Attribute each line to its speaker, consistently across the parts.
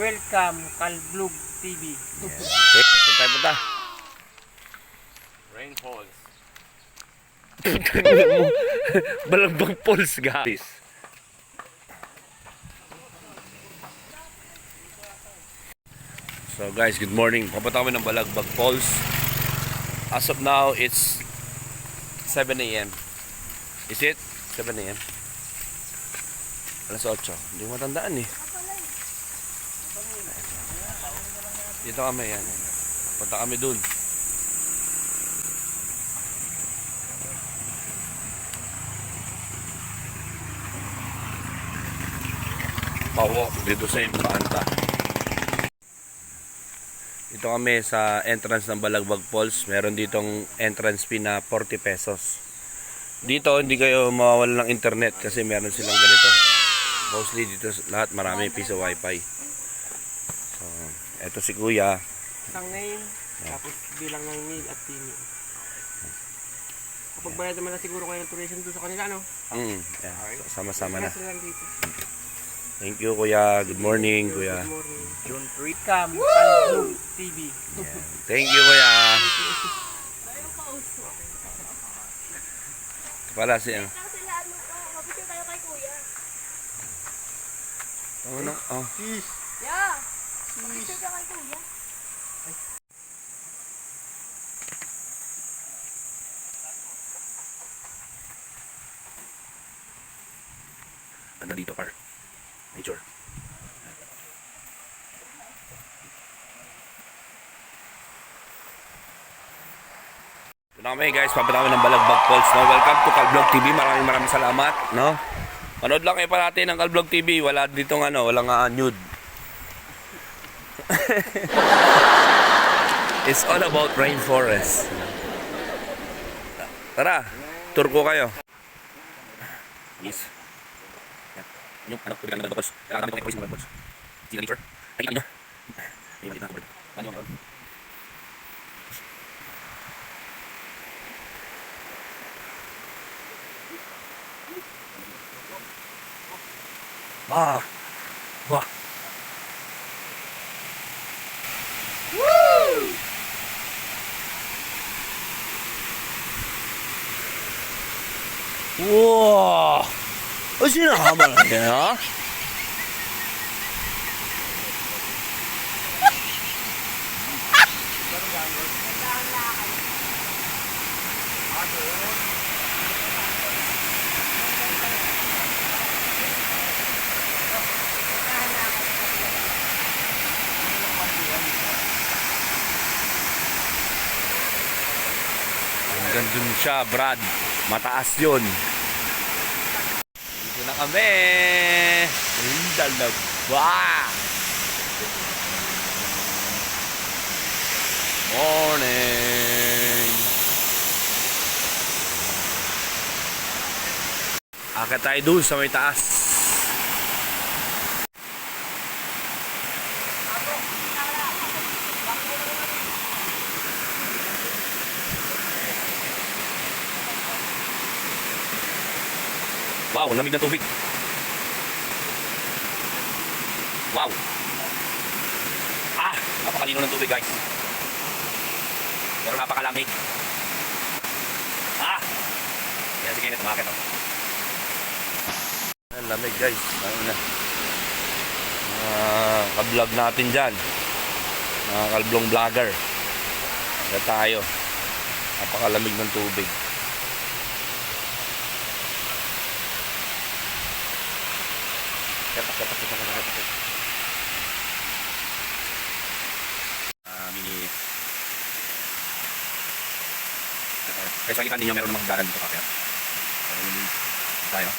Speaker 1: Welcome, Kalblog TV.
Speaker 2: Okay, saan tayo punta?
Speaker 3: Rain Falls.
Speaker 2: Balagbag Falls, guys. So guys, good morning. Papunta kami ng Balagbag Falls. As of now, it's 7 a.m. Is it? 7 a.m. Alas 8. Hindi ko matandaan eh. Dito kami yan. Punta kami dun. Pawok dito sa Impanta. Dito kami sa entrance ng Balagbag Falls. Meron ditong entrance fee na 40 pesos. Dito hindi kayo mawawala ng internet kasi meron silang ganito. Mostly dito lahat marami piso wifi. So, eto si Kuya.
Speaker 1: Isang name, tapos bilang ng male at female. Kapag bayad naman na siguro kayo ng tourism doon sa kanila, no?
Speaker 2: Yeah. Sama-sama na.
Speaker 1: Sila dito.
Speaker 2: Thank you, Kuya. Good morning, Kuya.
Speaker 1: Good morning. June 3. Welcome, Kalblog TV.
Speaker 2: Yeah. Thank you, Kuya. Ito pala si ano.
Speaker 4: Mapicture tayo kay Kuya.
Speaker 2: Ano? Oh.
Speaker 4: Yeah. Mapicture tayo kay Kuya.
Speaker 2: Ano dito, par? Nature. Ito na kami, guys. Papunta kami ng Balagbag Falls. No? Welcome to Kalblog TV. Maraming salamat. No? Manood lang kayo parati ng Kalblog TV. Wala ditong ano, walang nude. It's all about rainforest. Tara, tour ko kayo. Yes. Yung anak ko lang ng boss. Kaya kami ko yung boss. Sila nature. Ay ano? Ay mali na ako. Ano ang Wah. Wah. Wah. Sino naman yan, ha? Hanggang dun siya, Brad. Mataas yun. Dito na kami. Ang dalawa. Morning. Akit tayo doon sa may taas. Wow, lamig na tubig. Wow. Napakalino ng tubig, guys. Pero napakalamig. Yan, sige, tumakit ako. Ang lamig, guys. Ano na. Ka-vlog natin dyan. Mga kalblong vlogger. Yan tayo. Napakalamig ng tubig. Kepak. Mini. Kaya sa ninyo meron namang garan dito kaya. Tayo.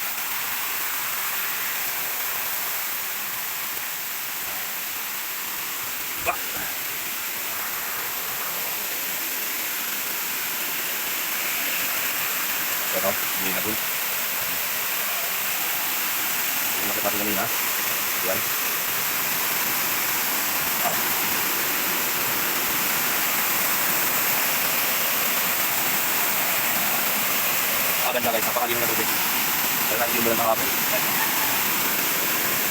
Speaker 2: Ba. Pero, hindi na dun. Nakita natin kanina. Yan. Ganda guys, napakalino na tubig. Talagang hindi mo lang makapal.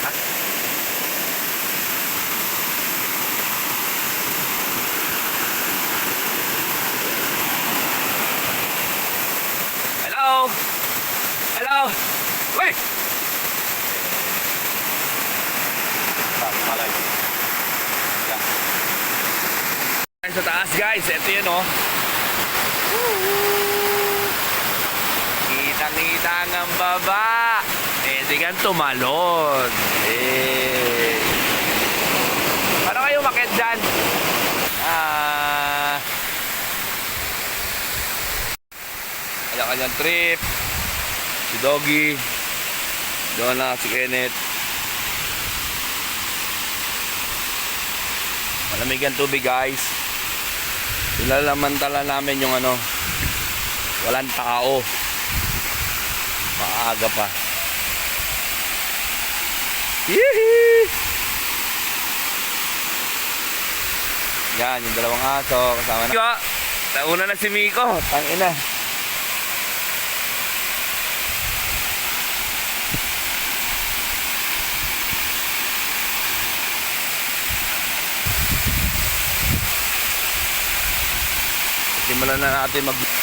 Speaker 2: Ha? tayo sa taas guys. Ito yun oh. Kitang-kita ang baba. Di kan tumalon. Paano kayo umakyat dyan? Kanya-kanyang trip. Si Doggy. Doon na si Kenneth. Malamig ang tubig guys. Nilalamantala namin yung ano, walang tao. Maaga pa. Yee! Yan, yung dalawang aso kasama na. Nauna na si Miko. Tangina. Simulan na natin mag